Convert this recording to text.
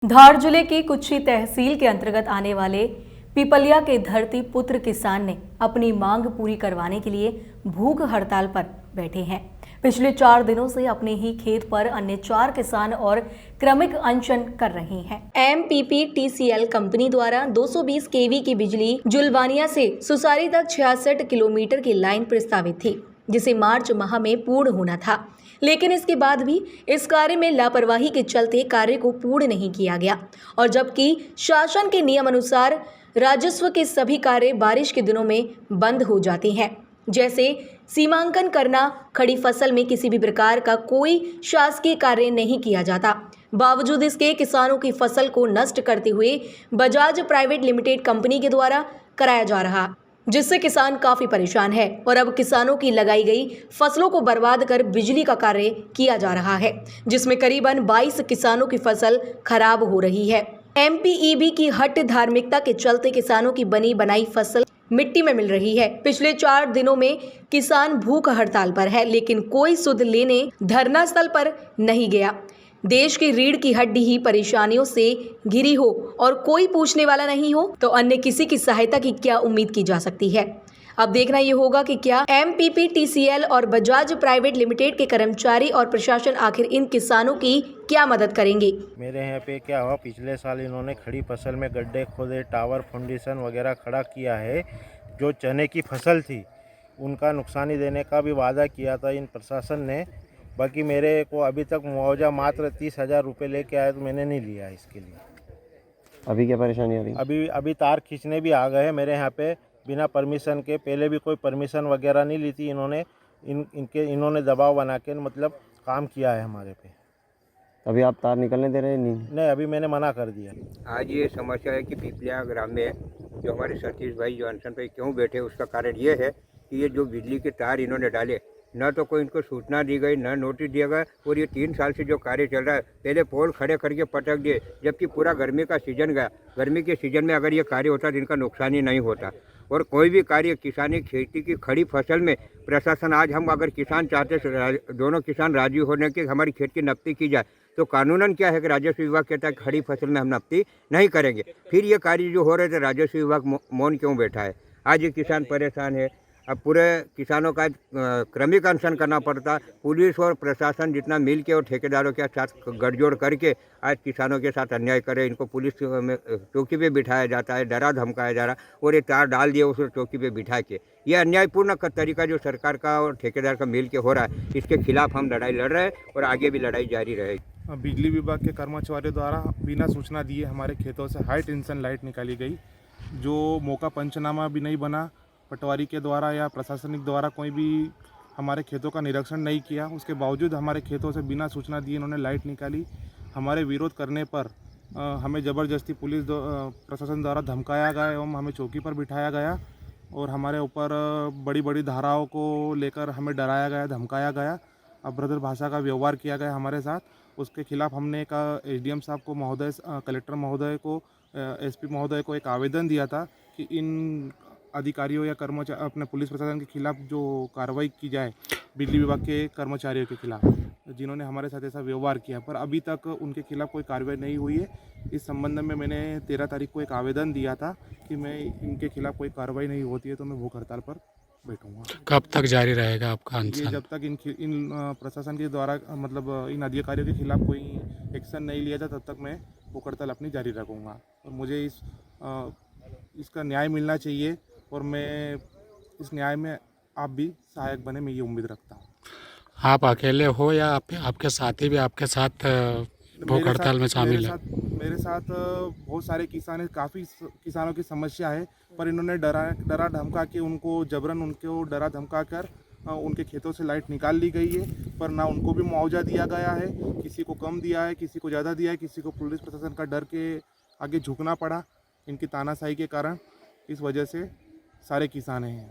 धार जिले की कुच्छी तहसील के अंतर्गत आने वाले पिपलिया के धरती पुत्र किसान ने अपनी मांग पूरी करवाने के लिए भूख हड़ताल पर बैठे हैं। पिछले 4 दिनों से अपने ही खेत पर अन्य 4 किसान और क्रमिक अनशन कर रहे हैं। MPPTCL कंपनी द्वारा 220 kV की बिजली जुलवानिया से सुसारी तक 66 किलोमीटर की लाइन प्रस्तावित थी, जिसे मार्च माह में पूर्ण होना था, लेकिन इसके बाद भी इस कार्य में लापरवाही के चलते कार्य को पूर्ण नहीं किया गया। और जबकि शासन के नियम अनुसार राजस्व के सभी कार्य बारिश के दिनों में बंद हो जाते हैं, जैसे सीमांकन करना, खड़ी फसल में किसी भी प्रकार का कोई शासकीय कार्य नहीं किया जाता। बावजूद इसके किसानों की फसल को नष्ट करते हुए बजाज प्राइवेट लिमिटेड कंपनी के द्वारा कराया जा रहा, जिससे किसान काफी परेशान है। और अब किसानों की लगाई गई फसलों को बर्बाद कर बिजली का कार्य किया जा रहा है, जिसमें करीबन 22 किसानों की फसल खराब हो रही है। MPEB की हट धार्मिकता के चलते किसानों की बनी बनाई फसल मिट्टी में मिल रही है। पिछले 4 दिनों में किसान भूख हड़ताल पर है, लेकिन कोई सुध लेने धरना स्थल पर नहीं गया। देश की रीढ़ की हड्डी ही परेशानियों से घिरी हो और कोई पूछने वाला नहीं हो, तो अन्य किसी की सहायता की क्या उम्मीद की जा सकती है। अब देखना ये होगा कि क्या MPPTCL और बजाज प्राइवेट लिमिटेड के कर्मचारी और प्रशासन आखिर इन किसानों की क्या मदद करेंगे। मेरे यहाँ पे क्या हुआ, पिछले साल इन्होंने खड़ी फसल में गड्ढे खोदे, टावर फाउंडेशन वगैरह खड़ा किया है। जो चने की फसल थी उनका नुकसानी देने का भी वादा किया था इन प्रशासन ने। बाकी मेरे को अभी तक मुआवजा मात्र 30,000 रुपये लेके आए, तो मैंने नहीं लिया इसके लिए। अभी क्या परेशानी आ रही है? अभी तार खींचने भी आ गए हैं मेरे यहाँ पे बिना परमिशन के। पहले भी कोई परमिशन वगैरह नहीं ली थी इन्होंने। इन्होंने दबाव बना के मतलब काम किया है हमारे पे। अभी आप तार निकलने दे रहे हैं? नहीं, अभी मैंने मना कर दिया। आज ये समस्या है कि पिपलिया ग्राम में जो हमारे सतीश भाई जो अनशन पे क्यों बैठे, उसका कारण ये है कि ये जो बिजली के तार इन्होंने डाले, न तो कोई इनको सूचना दी गई, न नोटिस दिया गया। और ये 3 साल से जो कार्य चल रहा है, पहले पोल खड़े करके पटक दिए, जबकि पूरा गर्मी का सीजन गया। गर्मी के सीजन में अगर ये कार्य होता तो इनका नुकसान ही नहीं होता। और कोई भी कार्य किसानी खेती की खड़ी फसल में प्रशासन, आज हम अगर किसान चाहते, दोनों किसान राजी होने की हमारी खेत की नकदी की जाए, तो कानूनन क्या है कि राजस्व विभाग कहता है खड़ी फसल में हम नकदी नहीं करेंगे। फिर ये कार्य जो हो रहे थे, राजस्व विभाग मौन क्यों बैठा है? आज ये किसान परेशान है। अब पूरे किसानों का क्रमिक अनशन करना पड़ता। पुलिस और प्रशासन जितना मिल के और ठेकेदारों के साथ गठजोड़ करके आज किसानों के साथ अन्याय करे। इनको पुलिस में चौकी पे बिठाया जाता है, डरा धमकाया जा रहा, और ये तार डाल दिए उस चौकी पे बिठा के। ये अन्यायपूर्ण तरीका जो सरकार का और ठेकेदार का मिल के हो रहा है, इसके खिलाफ हम लड़ाई लड़ रहे हैं और आगे भी लड़ाई जारी रहेगी। बिजली विभाग के कर्मचारियों द्वारा बिना सूचना दिए हमारे खेतों से हाई टेंशन लाइट निकाली गई। जो मौका पंचनामा भी नहीं बना, पटवारी के द्वारा या प्रशासनिक द्वारा कोई भी हमारे खेतों का निरीक्षण नहीं किया, उसके बावजूद हमारे खेतों से बिना सूचना दिए इन्होंने लाइट निकाली। हमारे विरोध करने पर हमें ज़बरदस्ती पुलिस प्रशासन द्वारा धमकाया गया एवं हमें चौकी पर बिठाया गया और हमारे ऊपर बड़ी बड़ी धाराओं को लेकर हमें डराया गया, धमकाया गया, अभद्र भाषा का व्यवहार किया गया हमारे साथ। उसके खिलाफ हमने एक SDM साहब को महोदय, कलेक्टर महोदय को, SP महोदय को एक आवेदन दिया था कि इन अधिकारियों या कर्मचारी अपने पुलिस प्रशासन के खिलाफ जो कार्रवाई की जाए बिजली विभाग के कर्मचारियों के खिलाफ, जिन्होंने हमारे साथ ऐसा व्यवहार किया, पर अभी तक उनके खिलाफ कोई कार्रवाई नहीं हुई है। इस संबंध में मैंने 13 तारीख को एक आवेदन दिया था कि मैं इनके खिलाफ कोई कार्रवाई नहीं होती है तो मैं भूख हड़ताल पर बैठूंगा। कब तक जारी रहेगा आपका अनशन? ये जब तक इन प्रशासन के द्वारा मतलब इन अधिकारियों के खिलाफ कोई एक्शन नहीं लिया जाए, तब तक मैं भूख हड़ताल अपनी जारी रखूँगा। और मुझे इसका न्याय मिलना चाहिए और मैं इस न्याय में आप भी सहायक बने, मैं ये उम्मीद रखता हूँ। आप अकेले हो या आपके साथी भी आपके साथ भूख हड़ताल में शामिल है? मेरे साथ बहुत सारे किसान हैं, काफ़ी किसानों की समस्या है, पर इन्होंने डरा धमका के उनको जबरन उनको डरा धमका कर उनके खेतों से लाइट निकाल ली गई है। पर ना उनको भी मुआवजा दिया गया है, किसी को कम दिया है, किसी को ज़्यादा दिया है, किसी को पुलिस प्रशासन का डर के आगे झुकना पड़ा इनकी तानाशाही के कारण। इस वजह से सारे किसान हैं।